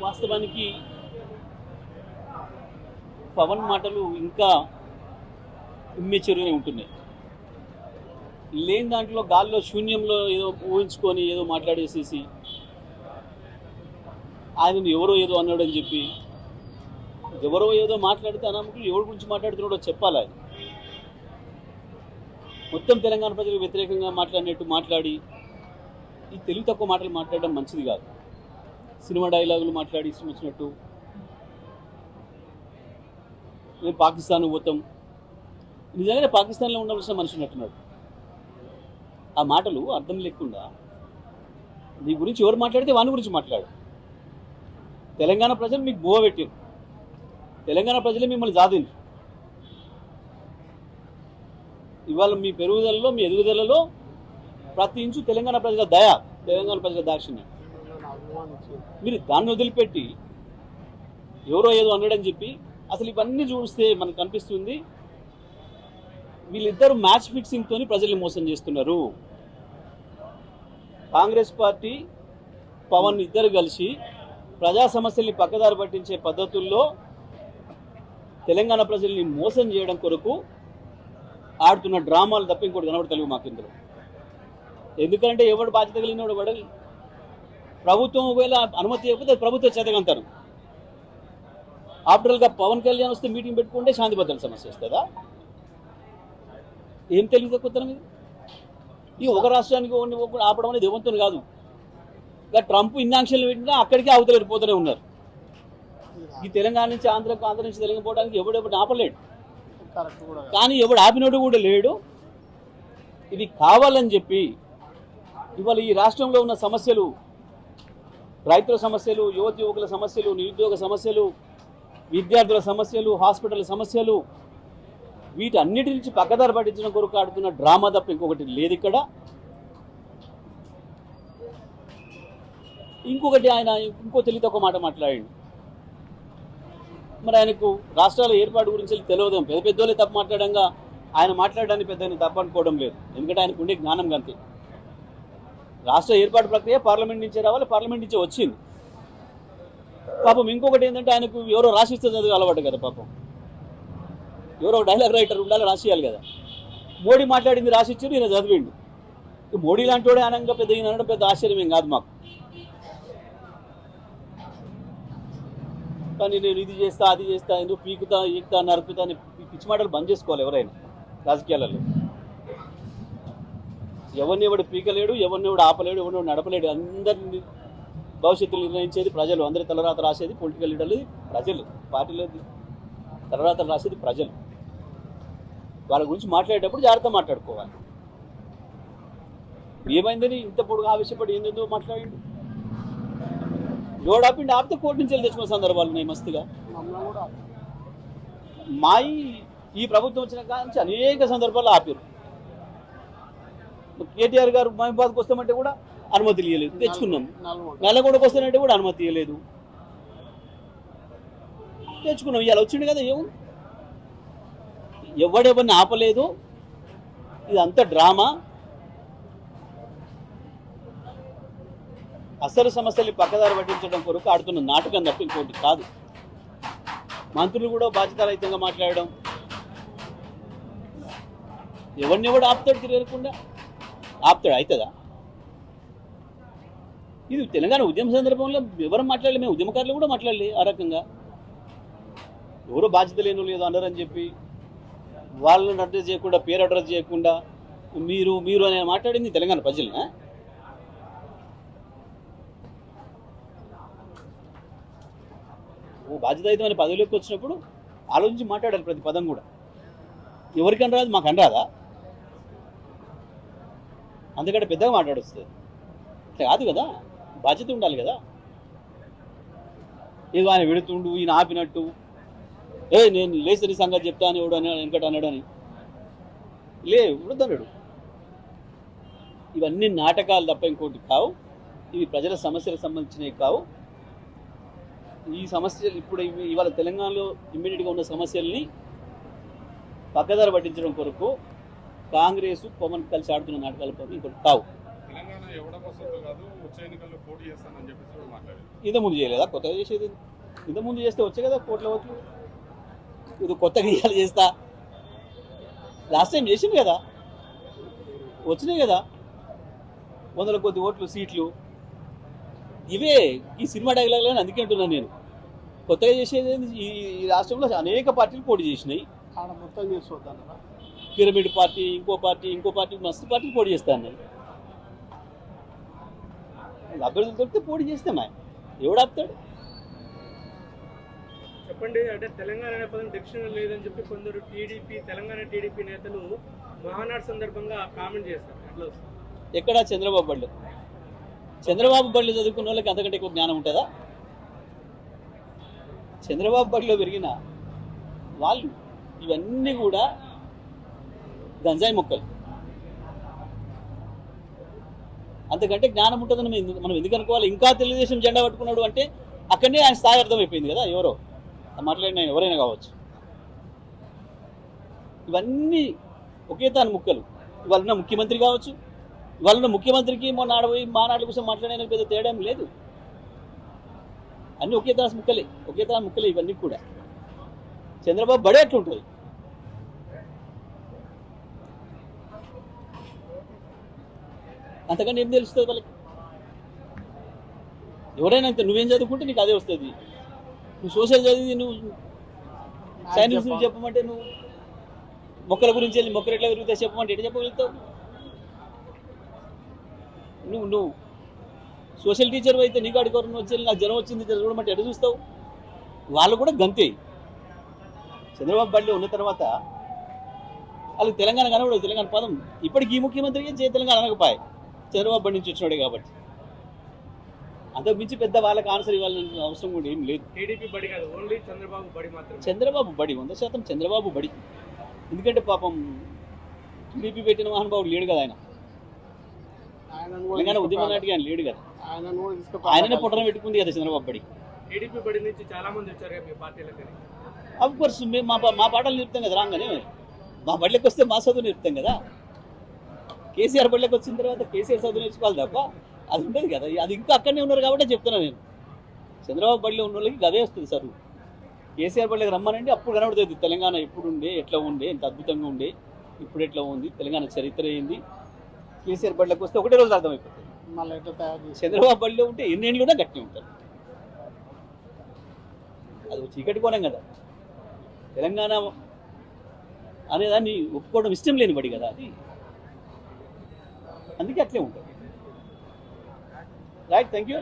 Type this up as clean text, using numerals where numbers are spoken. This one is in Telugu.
వాస్తవానికి పవన్ మాటలు ఇంకా ఇమ్మెచ్యూర్గానే ఉంటున్నాయి. లేని దాంట్లో గాల్లో శూన్యంలో ఏదో ఊహించుకొని ఏదో మాట్లాడేసేసి ఆయనను ఎవరో ఏదో అన్నాడని చెప్పి ఎవరో ఏదో మాట్లాడితే అనామకులు ఎవరి గురించి మాట్లాడుతున్నాడో చెప్పాలి. ఆయన మొత్తం తెలంగాణ ప్రజలకు వ్యతిరేకంగా మాట్లాడినట్టు మాట్లాడి ఈ తెలుగు తక్కువ మాటలు మాట్లాడడం మంచిది కాదు. సినిమా డైలాగులు మాట్లాడి ఇష్టం వచ్చినట్టు మేము పాకిస్తాన్ పోతాం, నిజంగానే పాకిస్తాన్లో ఉండవలసిన మనిషి ఉన్నట్టున్నాడు. ఆ మాటలు అర్థం లేకుండా నీ గురించి ఎవరు మాట్లాడితే వాని గురించి మాట్లాడు. తెలంగాణ ప్రజలు మీకు బువ్వ పెట్టారు, తెలంగాణ ప్రజలే మిమ్మల్ని జాదింది. ఇవాళ మీ పెరుగుదలలో మీ ఎదుగుదలలో ప్రతి ఇంచు తెలంగాణ ప్రజల దయ, తెలంగాణ ప్రజల దాక్షిణ్యం. మీరు దాన్ని వదిలిపెట్టి ఎవరో ఏదో అన్నాడని చెప్పి అసలు ఇవన్నీ చూస్తే మనకు కనిపిస్తుంది వీళ్ళిద్దరూ మ్యాచ్ ఫిక్సింగ్తో ప్రజల్ని మోసం చేస్తున్నారు. కాంగ్రెస్ పార్టీ పవన్ ఇద్దరు కలిసి ప్రజా సమస్యల్ని పక్కదారి పట్టించే పద్ధతుల్లో తెలంగాణ ప్రజల్ని మోసం చేయడం కొరకు ఆడుతున్న డ్రామాలు తప్ప ఇంకోటి కనబడతలేవు మాకు ఇందులో. ఎందుకంటే ఎవడు బాధ్యత కలిగినవాడు పడాలి. ప్రభుత్వం ఒకవేళ అనుమతి ఇవ్వకపోతే ప్రభుత్వ చేతకంటారు. ఆఫ్టర్గా పవన్ కళ్యాణ్ వస్తే మీటింగ్ పెట్టుకుంటే శాంతి భద్రత సమస్య వస్తుందా? ఏం తెలివి తక్కువ ఇది. ఈ ఒక రాష్ట్రానికి ఆపడం అనేది ఏమంతో కాదు. ఇక ట్రంప్ ఇన్ని ఆంక్షలు పెట్టినా అక్కడికి అవతల వెళ్ళిపోతూనే ఉన్నారు. ఈ తెలంగాణ నుంచి ఆంధ్ర నుంచి తెలియకపోవడానికి ఎవడెవడు ఆపలేడు. కానీ ఎవడు ఆపినోడు కూడా లేడు. ఇది కావాలని చెప్పి ఇవాళ ఈ రాష్ట్రంలో ఉన్న సమస్యలు, రైతుల సమస్యలు, యువకుల సమస్యలు, నిరుద్యోగ సమస్యలు, విద్యార్థుల సమస్యలు, హాస్పిటల్ సమస్యలు, వీటన్నిటి నుంచి పక్కదారి పట్టించిన కొరకు ఆడుతున్న డ్రామా తప్ప ఇంకొకటి లేదు ఇక్కడ. ఇంకొకటి ఆయన ఇంకో తెలియదు ఒక మాట మాట్లాడాడు. మరి ఆయనకు రాష్ట్రాల ఏర్పాటు గురించి తెలియదు. పెద్ద పెద్దోళ్ళే తప్పు మాట్లాడంగా ఆయన మాట్లాడడానికి పెద్ద తప్పు అనుకోవడం లేదు. ఎందుకంటే ఆయనకు ఉండే జ్ఞానం కంతే. రాష్ట్ర ఏర్పాటు ప్రక్రియ పార్లమెంట్ నుంచే రావాలి, పార్లమెంట్ నుంచే వచ్చింది. పాపం ఇంకొకటి ఏంటంటే ఆయనకు ఎవరో రాసిస్తే చదువు అలవాటు కదా. పాపం ఎవరో డైలాగ్ రైటర్ ఉండాలి, రాసియాలి కదా. మోడీ మాట్లాడింది రాసిచ్చారు, ఈయన చదివిండు. మోడీ లాంటి వాడే అనంగా పెద్ద ఈయన అనడం పెద్ద ఆశ్చర్యం ఏం కాదు మాకు. కానీ నేను ఇది చేస్తా అది చేస్తా, ఎందుకు పీకుతా ఈకుతా నరుకుతా అని పిచ్చి మాటలు బంద్ చేసుకోవాలి ఎవరైనా రాజకీయాలలో. ఎవరిని ఎవడు పీకలేడు, ఎవరిని ఎవడు ఆపలేడు, ఎవరిని నడపలేడు. అందరిని భవిష్యత్తులు నిర్ణయించేది ప్రజలు. అందరి తలరాత రాసేది పొలిటికల్ లీడర్లు ప్రజలు, పార్టీలో తలరాతలు రాసేది ప్రజలు. వాళ్ళ గురించి మాట్లాడేటప్పుడు జాగ్రత్త మాట్లాడుకోవాలి. ఏమైందని ఇంత పొడుగు ఆవేశపడి ఏందో మాట్లాడిండు. ఎవడు ఆపిండి ఆపితే కోర్టు నుంచి వెళ్ళి తెచ్చుకున్న సందర్భాలు ఉన్నాయి మస్తుగా. ఈ ప్రభుత్వం వచ్చిన కాంచి అనేక సందర్భాల్లో ఆపారు. కేటీఆర్ గారు మహిబాద్కి వస్తామంటే కూడా అనుమతి ఇవ్వలేదు, తెచ్చుకున్నాం. నల్లగొండకు వస్తానంటే కూడా అనుమతి ఇవ్వలేదు, తెచ్చుకున్నాం. ఇవాళ వచ్చిండు కదా, ఏముంది, ఎవడెవరిని ఆపలేదు. ఇదంతా డ్రామా. అసలు సమస్యల్ని పక్కదారి పట్టించడం కొరకు ఆడుతున్న నాటకం తప్ప ఇంకోటి కాదు. మంత్రులు కూడా బాధ్యతారహితంగా మాట్లాడడం, ఎవరిని ఎవడు ఆపుతాడు, తిరగకుండా ఆపుతాడు. అవుతుందా? ఇది తెలంగాణ ఉద్యమ సందర్భంలో ఎవరు మాట్లాడలే, మేము ఉద్యమకారులు కూడా మాట్లాడలే. ఆ రకంగా ఎవరో బాధ్యత లేనో లేదో అన్నారని చెప్పి వాళ్ళని అడ్రస్ చేయకుండా, పేరు అడ్రస్ చేయకుండా మీరు మీరు అని మాట్లాడింది తెలంగాణ ప్రజలనా? ఓ బాధ్యతాయుతమైన పదవిలోకి వచ్చినప్పుడు ఆలోచించి మాట్లాడాలి ప్రతి పదం కూడా. ఎవరికని రాదు, మాకు అనరాదా? అందుకంటే పెద్దగా మాట్లాడొస్తుంది. అట్లా కాదు కదా, బాధ్యత ఉండాలి కదా. ఏదో ఆయన వెడుతుండు, ఈయన ఆపినట్టు, నేను లేసరి సంగతి చెప్తా అని ఎవడు వెనకట అన్నాడని వద్దన్నాడు. ఇవన్నీ నాటకాలు తప్ప ఇంకోటి కావు. ఇవి ప్రజల సమస్యలకు సంబంధించినవి కావు. ఈ సమస్యలు ఇప్పుడు ఇవాళ తెలంగాణలో ఇమ్మీడియట్గా ఉన్న సమస్యల్ని పక్కదారి పట్టించడం కొరకు కాంగ్రెస్ పవన్ కలిసి ఆడుతున్న నాటకాల కొరకు ఇంకోటి కావు. ఎవడ వసతులు కాదు వచ్చే ఎన్నికల్లో పోటీ చేస్తానని చెప్పేసి కూడా మాట్లాడారు. ఇంత ముందు చేయలేదా? కొత్తగా చేసేది ఇంత ముందు చేస్తే వచ్చే కదా కోట్ల ఓట్లు. ఇది కొత్తగా ఇవాళ చేస్తా, లాస్ట్ టైం చేసింది కదా, వచ్చినాయి కదా వందల కొద్ది ఓట్లు సీట్లు. ఇవే ఈ సినిమా డైలాగ్ అని అందుకే అంటున్నాను నేను. కొత్తగా చేసేది ఈ రాష్ట్రంలో అనేక పార్టీలు పోటీ చేసినాయి. ఆడ మొత్తం చేసుకోవద్దన్నారా? పిరమిడ్ పార్టీ, ఇంకో పార్టీ మస్తు పార్టీలు పోటీ చేస్తా అన్నాయి. అభ్యర్థులు దొరికితే పోటీ చేస్తే మా ఎవడు ఆపుతాడు? చెప్పండి. అంటే తెలంగాణ అనే పదం డిక్షనరీ లేదని చెప్పి కొందరు తెలంగాణ టీడీపీ నేతలు మహానాడు సందర్భంగా కామెంట్ చేస్తారు. అట్లా ఎక్కడ? చంద్రబాబు బళ్ళు చదువుకున్న వాళ్ళకి అంతకంటే ఎక్కువ జ్ఞానం ఉంటుందా? చంద్రబాబు బడిలో పెరిగిన వాళ్ళు ఇవన్నీ కూడా గంజాయి మొక్కలు. అంతకంటే జ్ఞానం ఉంటుందని మనం ఎందుకు అనుకోవాలి? ఇంకా తెలుగుదేశం జెండా పట్టుకున్నాడు అంటే అక్కడనే ఆయన స్థాయి అర్థమైపోయింది కదా. ఎవరో మాట్లాడిన ఆయన ఎవరైనా కావచ్చు. ఇవన్నీ ఒకే తాను ముక్కలు. ఇవాళ ఉన్న ముఖ్యమంత్రి కావచ్చు, ఇవాళ ఉన్న ముఖ్యమంత్రికి మొన్న ఆడపోయి మానాడుల కోసం మాట్లాడడానికి పెద్ద తేడా లేదు. అన్నీ ఒకే తాను ముక్కలే ఇవన్నీ కూడా. చంద్రబాబు బడే అట్లుంటుంది. అంతకన్నా ఏం తెలుస్తుంది వాళ్ళకి? ఎవరైనా అంతే. నువ్వేం చదువుకుంటే నీకు అదే వస్తుంది. నువ్వు సోషల్ చదివి నువ్వు సైన్స్ గురించి చెప్పమంటే, నువ్వు మొక్కల గురించి వెళ్ళి మొక్కలు ఎట్లా పెరుగుతాయి చెప్పమంటే ఎట్లా చెప్పగలుగుతావు? నువ్వు సోషల్ టీచర్ అయితే నీకు అడుగురు వచ్చి నాకు జ్వరం వచ్చింది చూడమంటే ఎట్లా చూస్తావు? వాళ్ళు కూడా గంతే. చంద్రబాబు బడిలో ఉన్న తర్వాత వాళ్ళకి తెలంగాణ కనబడదు. తెలంగాణ పదం ఇప్పటికి ఈ ముఖ్యమంత్రికి తెలంగాణ అనకపోయి చంద్రబాబు బడి నుంచి వచ్చినాడే కాబట్టి. అంతకు మించి పెద్ద వాళ్ళకి ఆన్సర్ ఇవ్వాలని అవసరం కూడా ఏం లేదు. టీడీపీ బడి కాదు, ఓన్లీ చంద్రబాబు బడి మాత్రమే. చంద్రబాబు బడి 100% చంద్రబాబు బడి. ఎందుకంటే పాపం టీడీపీ పెట్టిన మహానుభావుడు లేడు కదా ఆయన. తెలంగాణ ఉద్యమ నాటికి ఆయన లేడు కదా. ఆయననే పొట్టన పెట్టుకుంది కదా చంద్రబాబు బడి. టీడీపీ బడి నుంచి చాలా మంది వచ్చారు మీ పార్టీలకి. అఫ్ కోర్స్ మేము మా పాటలు నేర్పుతాం కదా రాగానే. మా బడిలోకి వస్తే మా చదువు నేర్పుతాం కదా. కేసీఆర్ బడిలోకి వచ్చిన తర్వాత కేసీఆర్ చదువు నేర్చుకోవాలి తప్ప అది ఉండదు కదా. అది ఇంకా అక్కడనే ఉన్నారు కాబట్టి చెప్తున్నాను నేను. చంద్రబాబు బడిలో ఉన్న వాళ్ళకి అదే వస్తుంది సార్. కేసీఆర్ బడిలోకి రమ్మనండి, అప్పుడు కనబడుతుంది తెలంగాణ ఎప్పుడు ఉండే, ఎట్లా ఉండే, ఎంత అద్భుతంగా ఉండే, ఇప్పుడు ఎట్లా ఉంది, తెలంగాణ చరిత్ర ఏంది. కేసీఆర్ బడిలోకి వస్తే ఒకటే రోజు అర్థమైపోతుంది. మళ్ళీ ఎట్లా తయారు చేసి చంద్రబాబు బడిలో ఉంటే ఎన్నేళ్ళున్నా గట్టి ఉంటారు. అది చీకటి కోణం కదా. తెలంగాణ అనేదాన్ని ఒప్పుకోవడం ఇష్టం లేని బడి కదా అది. అందుకే అట్లే ఉంటుంది. Right, thank you.